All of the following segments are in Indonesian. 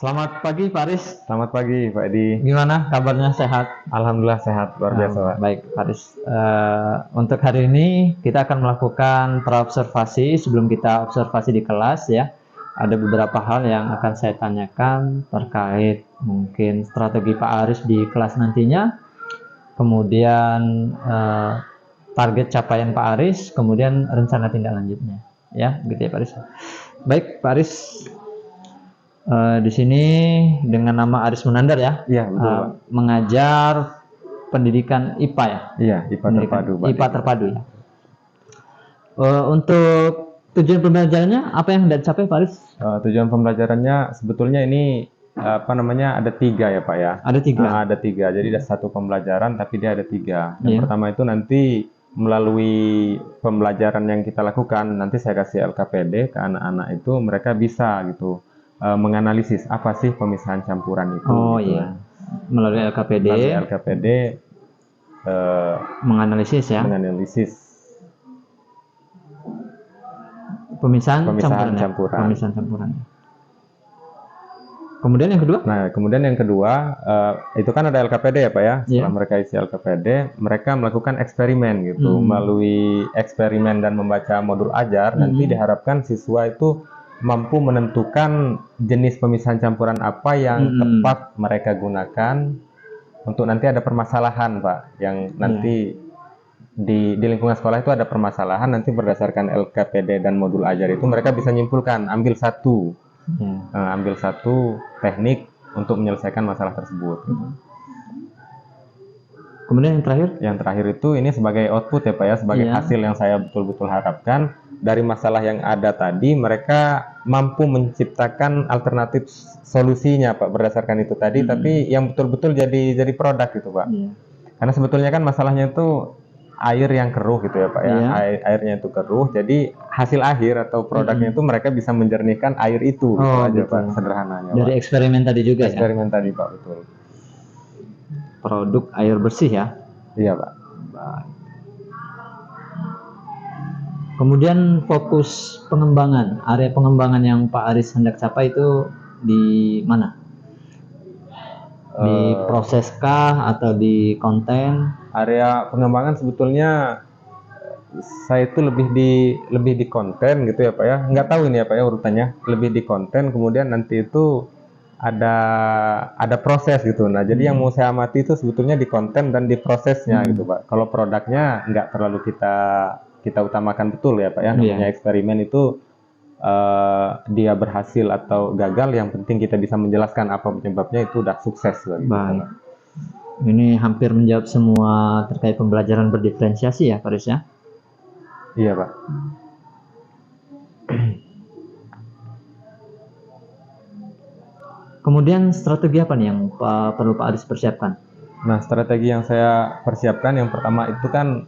Selamat pagi Pak Aris. Selamat pagi Pak Edi. Gimana kabarnya, sehat? Alhamdulillah sehat, luar biasa Pak. Baik Pak Aris. Untuk hari ini kita akan melakukan praobservasi. Sebelum kita observasi di kelas ya, ada beberapa hal yang akan saya tanyakan terkait mungkin strategi Pak Aris di kelas nantinya, kemudian target capaian Pak Aris, kemudian rencana tindak lanjutnya. Ya, gitu ya Pak Aris. Baik Pak Aris. Di sini dengan nama Aris Munandar ya. Iya betul Pak. Mengajar pendidikan IPA ya. Iya, IPA terpadu Pak. IPA terpadu ya. Untuk tujuan pembelajarannya apa yang hendak dicapai Pak Aris? Tujuan pembelajarannya sebetulnya ini ada 3 ya Pak ya. Ada 3. Ada 3. Jadi ada satu pembelajaran tapi dia ada 3. Yang Iya. pertama itu nanti melalui pembelajaran yang kita lakukan, nanti saya kasih LKPD ke anak-anak itu, mereka bisa gitu menganalisis apa sih pemisahan campuran itu. Oh gitu. iya. Melalui LKPD. Melalui LKPD menganalisis ya. menganalisis Pemisahan Pemisahan campuran. campuran. Pemisahan campuran. Kemudian yang kedua? Nah, kemudian yang kedua, itu kan ada LKPD ya Pak ya. Setelah Iya. mereka isi LKPD, mereka melakukan eksperimen gitu. Melalui eksperimen dan membaca modul ajar, nanti diharapkan siswa itu mampu menentukan jenis pemisahan campuran apa yang tepat mereka gunakan untuk nanti ada permasalahan Pak. Yang nanti di lingkungan sekolah itu ada permasalahan, nanti berdasarkan LKPD dan modul ajar itu mereka bisa nyimpulkan, ambil satu teknik untuk menyelesaikan masalah tersebut. Gitu. Kemudian yang terakhir? Yang terakhir itu ini sebagai output ya Pak ya, sebagai hasil yang saya betul-betul harapkan dari masalah yang ada tadi, mereka mampu menciptakan alternatif solusinya Pak berdasarkan itu tadi, tapi yang betul-betul jadi produk gitu Pak. Karena sebetulnya kan masalahnya itu air yang keruh gitu ya Pak ya, airnya itu keruh, jadi hasil akhir atau produknya itu mereka bisa menjernihkan air itu, gitu aja Pak, sederhananya. Dari Pak. eksperimen tadi juga ya? Eksperimen tadi Pak, betul. Produk air bersih ya? Iya Pak. Baik. Kemudian fokus pengembangan, area pengembangan yang Pak Aris hendak capai itu di mana? Di proses kah atau di konten? Area pengembangan sebetulnya saya itu lebih di konten gitu ya Pak ya. Nggak tahu ini ya Pak ya urutannya. Lebih di konten, kemudian nanti itu ada proses gitu. Nah, jadi yang mau saya amati itu sebetulnya di konten dan di prosesnya gitu Pak. Kalau produknya nggak terlalu kita utamakan betul ya Pak ya. Namanya eksperimen itu dia berhasil atau gagal, yang penting kita bisa menjelaskan apa penyebabnya, itu udah sukses gitu. Baik. Ini hampir menjawab semua terkait pembelajaran berdiferensiasi ya Pak Aris ya? Iya Pak. Kemudian strategi apa nih yang perlu Pak Aris persiapkan? Nah, strategi yang saya persiapkan yang pertama itu kan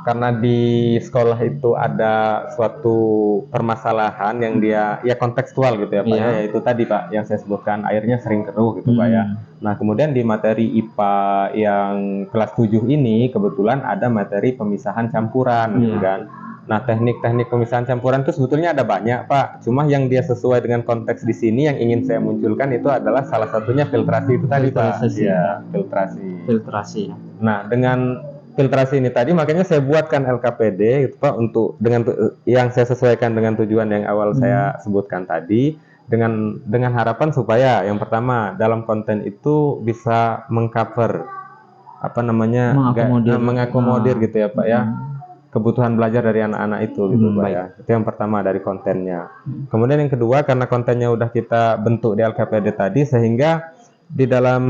karena di sekolah itu ada suatu permasalahan yang dia ya kontekstual gitu ya Pak ya, yaitu tadi Pak yang saya sebutkan, airnya sering keruh gitu Pak ya. Nah, kemudian di materi IPA yang kelas 7 ini kebetulan ada materi pemisahan campuran gitu kan. Nah, teknik-teknik pemisahan campuran itu sebetulnya ada banyak Pak. Cuma yang dia sesuai dengan konteks di sini yang ingin saya munculkan itu adalah salah satunya filtrasi itu tadi Pak. Iya, filtrasi. Nah, dengan filtrasi ini tadi makanya saya buatkan LKPD gitu Pak, untuk yang saya sesuaikan dengan tujuan yang awal saya sebutkan tadi, dengan harapan supaya yang pertama dalam konten itu bisa mengcover mengakomodir gitu ya Pak ya, kebutuhan belajar dari anak-anak itu gitu Pak ya. Itu yang pertama dari kontennya. Kemudian yang kedua, karena kontennya udah kita bentuk di LKPD tadi, sehingga di dalam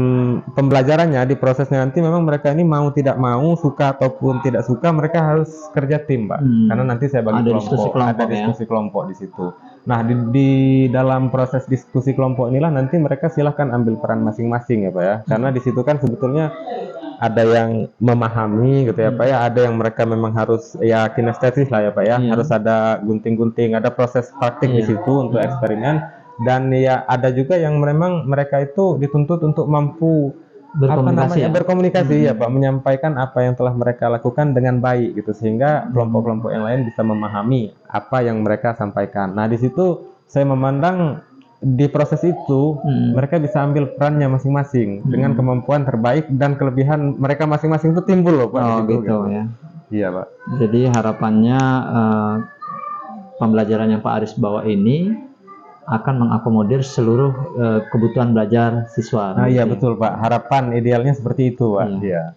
pembelajarannya, di prosesnya nanti memang mereka ini mau tidak mau, suka ataupun tidak suka, mereka harus kerja tim Pak. Karena nanti saya bagi ada diskusi kelompok di situ. Nah, di dalam proses diskusi kelompok inilah nanti mereka silahkan ambil peran masing-masing ya Pak ya. Karena di situ kan sebetulnya ada yang memahami gitu ya Pak ya, ada yang mereka memang harus ya kinestesis lah ya Pak ya, harus ada gunting-gunting, ada proses praktik di situ untuk eksperimen. Dan ya ada juga yang memang mereka itu dituntut untuk mampu berkomunikasi ya Pak, menyampaikan apa yang telah mereka lakukan dengan baik gitu, sehingga kelompok-kelompok yang lain bisa memahami apa yang mereka sampaikan. Nah, di situ saya memandang di proses itu mereka bisa ambil perannya masing-masing dengan kemampuan terbaik dan kelebihan mereka masing-masing itu timbul loh Pak. Oh gitu ya. Iya Pak. Jadi harapannya pembelajaran yang Pak Aris bawa ini akan mengakomodir seluruh kebutuhan belajar siswa. Nah iya betul Pak, harapan idealnya seperti itu Pak. Iya.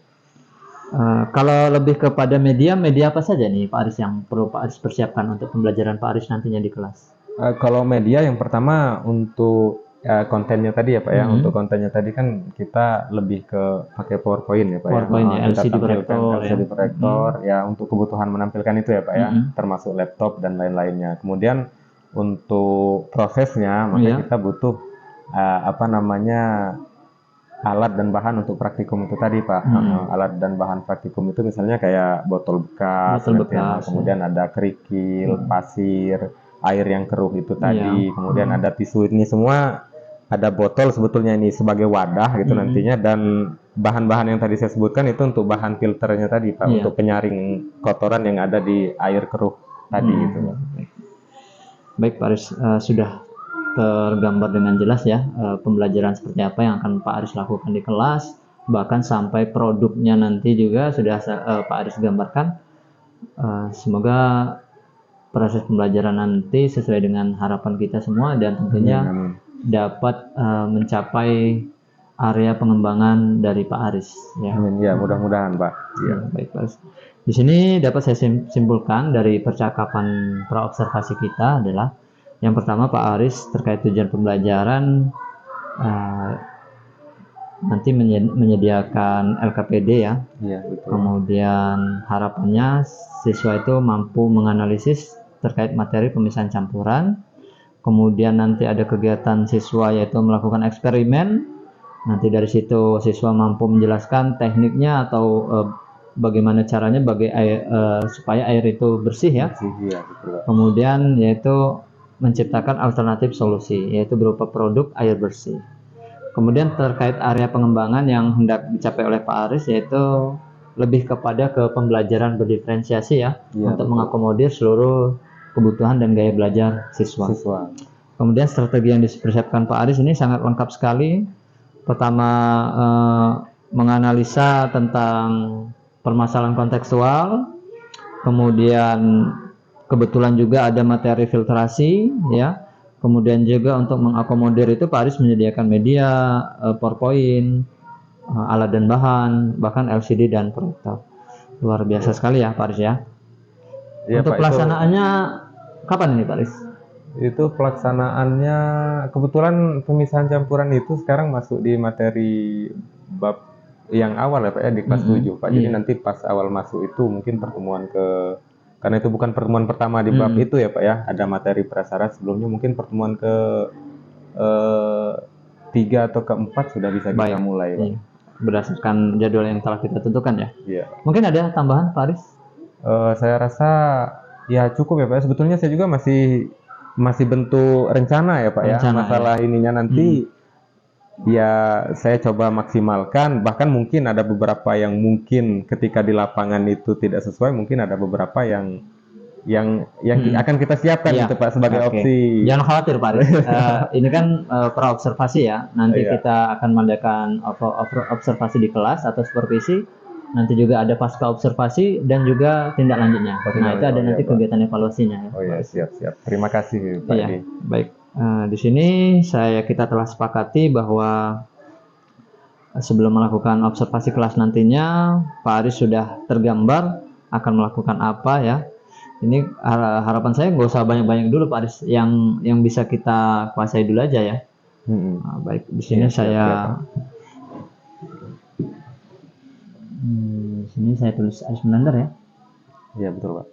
Kalau lebih kepada media apa saja nih Pak Aris yang perlu Pak Aris persiapkan untuk pembelajaran Pak Aris nantinya di kelas? Kalau media yang pertama untuk kontennya tadi ya Pak ya, untuk kontennya tadi kan kita lebih ke pakai PowerPoint ya Pak PowerPoint ya. LCD proyektor ya untuk kebutuhan menampilkan itu ya Pak ya, termasuk laptop dan lain-lainnya. Kemudian untuk prosesnya maka kita butuh alat dan bahan untuk praktikum itu tadi Pak. Alat dan bahan praktikum itu misalnya kayak botol bekas, kemudian ada kerikil, pasir, air yang keruh itu tadi, kemudian ada tisu. Ini semua ada botol sebetulnya ini sebagai wadah gitu nantinya, dan bahan-bahan yang tadi saya sebutkan itu untuk bahan filternya tadi Pak, untuk penyaring kotoran yang ada di air keruh tadi gitu Pak. Baik Pak Aris, sudah tergambar dengan jelas ya pembelajaran seperti apa yang akan Pak Aris lakukan di kelas, bahkan sampai produknya nanti juga sudah Pak Aris gambarkan. Semoga proses pembelajaran nanti sesuai dengan harapan kita semua dan tentunya dapat mencapai area pengembangan dari Pak Aris ya. Amin ya, mudah-mudahan Pak. Ya. Baik Pak Aris. Di sini dapat saya simpulkan dari percakapan praobservasi kita adalah yang pertama Pak Aris terkait tujuan pembelajaran nanti menyediakan LKPD ya. Iya, betul. Kemudian harapannya siswa itu mampu menganalisis terkait materi pemisahan campuran. Kemudian nanti ada kegiatan siswa yaitu melakukan eksperimen. Nanti dari situ siswa mampu menjelaskan tekniknya atau bagaimana caranya supaya air itu bersih ya. Iya, betul. Kemudian yaitu menciptakan alternatif solusi yaitu berupa produk air bersih. Kemudian terkait area pengembangan yang hendak dicapai oleh Pak Aris yaitu lebih kepada ke pembelajaran berdiferensiasi ya, untuk mengakomodir seluruh kebutuhan dan gaya belajar siswa. Kemudian strategi yang dipersiapkan Pak Aris ini sangat lengkap sekali. Pertama menganalisa tentang permasalahan kontekstual, kemudian kebetulan juga ada materi filtrasi ya. Kemudian juga untuk mengakomodir itu Pak Aris menyediakan media, PowerPoint, alat dan bahan, bahkan LCD dan proyektor. Luar biasa sekali ya Pak Aris ya. Untuk Pak, pelaksanaannya kapan ini Pak Aris? Itu pelaksanaannya kebetulan pemisahan campuran itu sekarang masuk di materi bab yang awal ya Pak ya, di kelas 7 Pak. Jadi nanti pas awal masuk itu mungkin pertemuan karena itu bukan pertemuan pertama di bab itu ya Pak ya, ada materi prasyarat sebelumnya, mungkin pertemuan ke 3 atau ke-4 sudah bisa kita mulai Pak. Iya. Berdasarkan jadwal yang telah kita tentukan ya. Iya. Mungkin ada tambahan Pak Aris? Saya rasa ya cukup ya Pak. Sebetulnya saya juga masih bentuk rencana ya Pak ya. Masalah ininya nanti ya saya coba maksimalkan. Bahkan mungkin ada beberapa yang mungkin ketika di lapangan itu tidak sesuai, mungkin ada beberapa yang akan kita siapkan gitu Pak sebagai opsi. Jangan khawatir Pak Aris. Ini kan praobservasi ya. Nanti kita akan mengadakan observasi di kelas atau supervisi. Nanti juga ada pasca observasi dan juga tindak lanjutnya. Itu ada nanti kegiatan evaluasinya ya. Oh ya, siap. Terima kasih Pak. Iya, baik. Di sini kita telah sepakati bahwa sebelum melakukan observasi kelas nantinya Pak Aris sudah tergambar akan melakukan apa ya. Ini harapan saya nggak usah banyak-banyak dulu Pak Aris, yang bisa kita kuasai dulu aja ya. Baik, di sini saya tulis Aris Menandar ya. Iya betul Pak.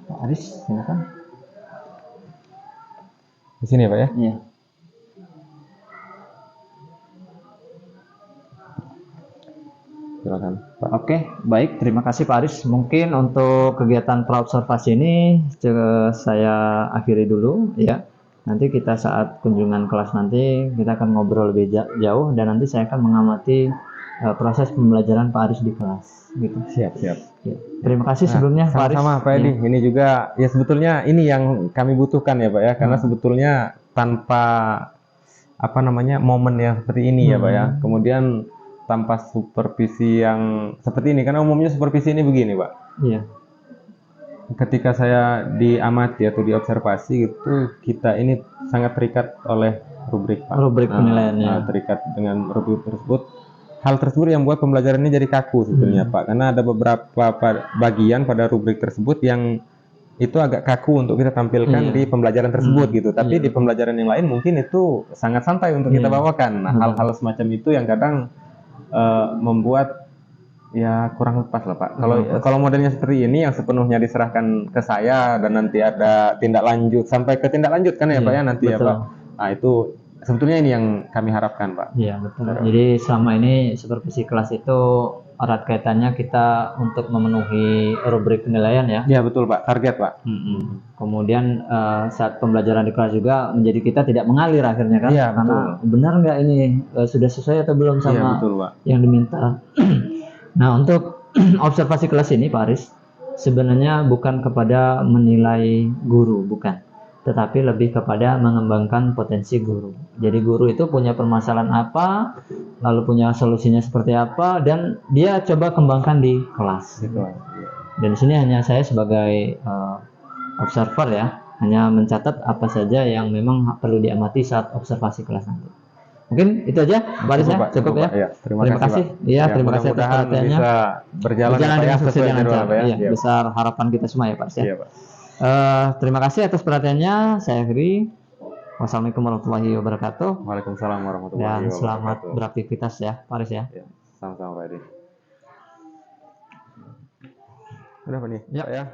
Pak Aris, silakan. Di sini ya Pak ya? Iya. Silakan Pak. Oke, baik. Terima kasih Pak Aris. Mungkin untuk kegiatan praobservasi ini saya akhiri dulu ya. Nanti kita saat kunjungan kelas nanti kita akan ngobrol lebih jauh dan nanti saya akan mengamati proses pembelajaran Pak Aris di kelas gitu. Siap. Ya. Terima kasih sebelumnya Pak Aris. Sama-sama Pak Edi. Ya. Ini juga ya sebetulnya ini yang kami butuhkan ya Pak ya, karena sebetulnya tanpa apa namanya momen yang seperti ini ya Pak ya, kemudian tanpa supervisi yang seperti ini, karena umumnya supervisi ini begini Pak. Iya. Ketika saya diamati atau diobservasi gitu, kita ini sangat terikat oleh rubrik Pak. Rubrik penilaiannya. Terikat dengan rubrik tersebut. Hal tersebut yang membuat pembelajaran ini jadi kaku sebetulnya Pak, karena ada beberapa bagian pada rubrik tersebut yang itu agak kaku untuk kita tampilkan di pembelajaran tersebut gitu. Tapi di pembelajaran yang lain mungkin itu sangat santai untuk kita bawakan. Nah, hal-hal semacam itu yang kadang membuat ya kurang lepas lah Pak. Kalau modelnya seperti ini yang sepenuhnya diserahkan ke saya dan nanti ada tindak lanjut sampai ke tindak lanjut kan ya Pak ya nanti ya Pak. Nah itu sebetulnya ini yang kami harapkan Pak. Iya betul. Jadi selama ini supervisi kelas itu erat kaitannya kita untuk memenuhi rubrik penilaian ya. Iya betul Pak, target Pak. Kemudian saat pembelajaran di kelas juga menjadi kita tidak mengalir akhirnya kan. Iya, karena benar nggak ini sudah sesuai atau belum sama betul, Pak. yang diminta. Nah untuk observasi kelas ini Pak Aris sebenarnya bukan kepada menilai guru, bukan, tetapi lebih kepada mengembangkan potensi guru. Jadi guru itu punya permasalahan apa, lalu punya solusinya seperti apa, dan dia coba kembangkan di kelas. Dan di sini hanya saya sebagai observer ya, hanya mencatat apa saja yang memang perlu diamati saat observasi kelas nanti. Mungkin itu aja, Pak Aris ya, cukup ya. Ya. Terima kasih. Iya, terima kasih atas perhatiannya. Bisa berjalan dengan sukses dan lancar. ya. Iya, besar harapan kita semua ya Pak Aris ya. Iya, Pak. Terima kasih atas perhatiannya. Saya akhiri. Wassalamualaikum warahmatullahi wabarakatuh. Waalaikumsalam warahmatullahi wabarakatuh. Dan selamat beraktivitas ya, Pak Aris ya. Sama-sama Pak Edi. Udah Pak nih, ya. Pak ya.